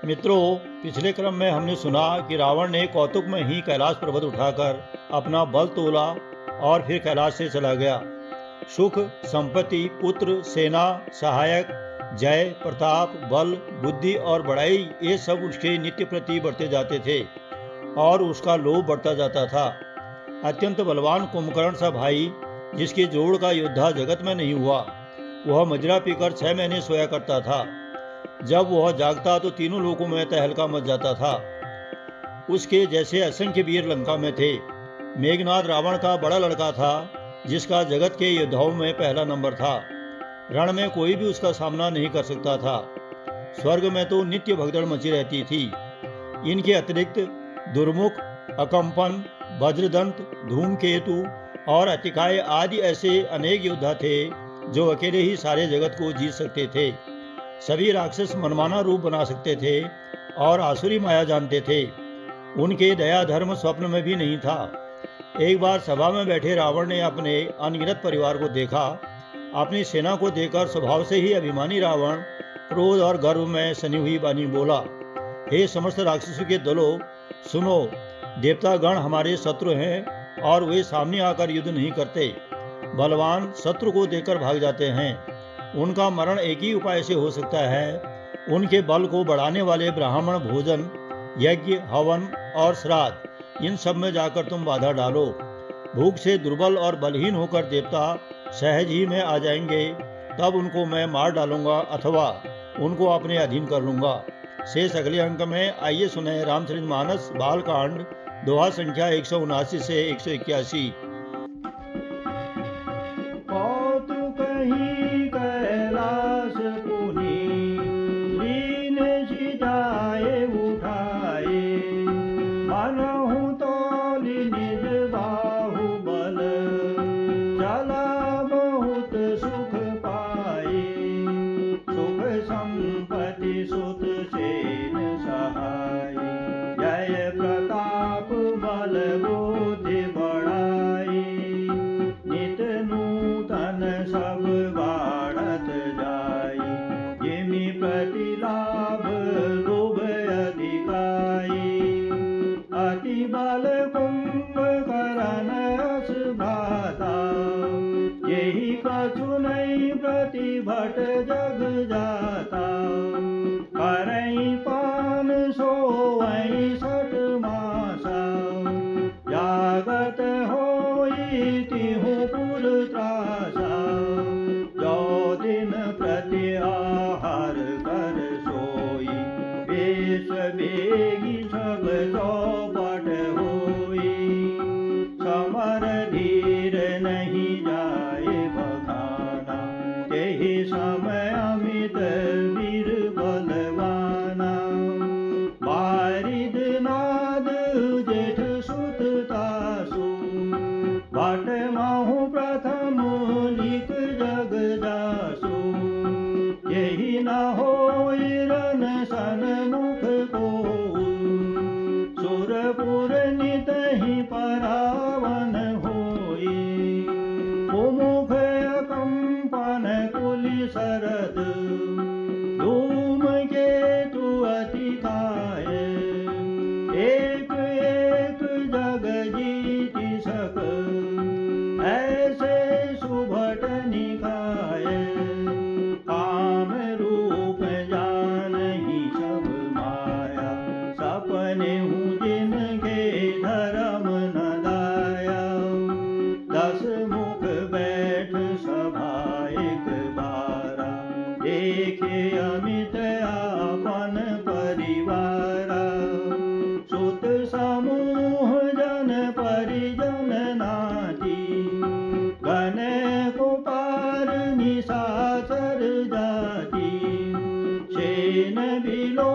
मित्रों, पिछले क्रम में हमने सुना कि रावण ने कौतुक में ही कैलाश पर्वत उठाकर अपना बल तोला और फिर कैलाश से चला गया। सुख, संपत्ति, पुत्र, सेना, सहायक, जय, प्रताप, बल, बुद्धि और बड़ाई, ये सब उसके नित्य प्रति बढ़ते जाते थे और उसका लोभ बढ़ता जाता था। अत्यंत बलवान कुंभकर्ण सा भाई, जिसके जोड़ का योद्धा जगत में नहीं हुआ, वह मदिरा पीकर 6 महीने सोया करता था। जब वह जागता तो तीनों लोकों में तहलका मच जाता था। उसके जैसे असंख्य वीर लंका में थे। मेघनाद रावण का बड़ा लड़का था, जिसका जगत के योद्धाओं में पहला नंबर था। रण में कोई भी उसका सामना नहीं कर सकता था। स्वर्ग में तो नित्य भगदड़ मची रहती थी। इनके अतिरिक्त दुर्मुख, अकंपन, वज्रदंत, धूमकेतु और अतिकाय आदि ऐसे अनेक योद्धा थे जो अकेले ही सारे जगत को जीत सकते थे। सभी राक्षस मनमाना रूप बना सकते थे और आसुरी माया जानते थे। उनके दया धर्म स्वप्न में भी नहीं था। एक बार सभा में बैठे रावण ने अपने अनगिनत परिवार को देखा। अपनी सेना को देखकर स्वभाव से ही अभिमानी रावण क्रोध और गर्व में सनी हुई वाणी बोला, हे समस्त राक्षसों के दलों, सुनो, देवतागण हमारे शत्रु हैं और वे सामने आकर युद्ध नहीं करते। बलवान शत्रु को देखकर भाग जाते हैं। उनका मरण एक ही उपाय से हो सकता है, उनके बल को बढ़ाने वाले ब्राह्मण भोजन, यज्ञ, हवन और श्राद्ध, इन सब में जाकर तुम बाधा डालो। भूख से दुर्बल और बलहीन होकर देवता सहज ही में आ जाएंगे, तब उनको मैं मार डालूंगा अथवा उनको अपने अधीन कर लूंगा। शेष अगले अंक में। आइए सुने रामचरितमानस बालकांड, दोहा संख्या 179 से 181। सुत सेन सहाय, जय प्रताप बल बुद्धि बढ़ाई। नित नूतन सब बाढ़त जाई, जिमि प्रतिलाभ दुभ अधिकाई। अति बल कुंभकर्ण अस भ्राता, यही कछु नहीं प्रतिभट जग जाता। करई पान सोवई 6 मासा, जागत होई तिहु पुर त्रासा। जो दिन प्रति आहार कर सोई, वेश बेगी सब चौपट होई। समर धीर नहीं जाए बखाना, तेहि समय अमित वीर बलवाना। बारिद नाद जेठ सुत तासु, भट महु प्रथम लिख जग जासु। यही न होई रन सन्मुख कोउ, सुरपुर नित ही परावन होई। कुमुख अकंपन कुलि शरद, धूमकेतु अतिकाय। एक एक जग जीति सक, ऐसे सुभट निकाय। काम रूप जानहि सब माया, सपने हूँ जिनके धर्म न दाया। 10 मुख बैठ सभा एक बारा, देखे अमित आपन परिवारा। सुत समूह जन परिजन नाती, गण को पार निशाचर जाति। सेन बिलो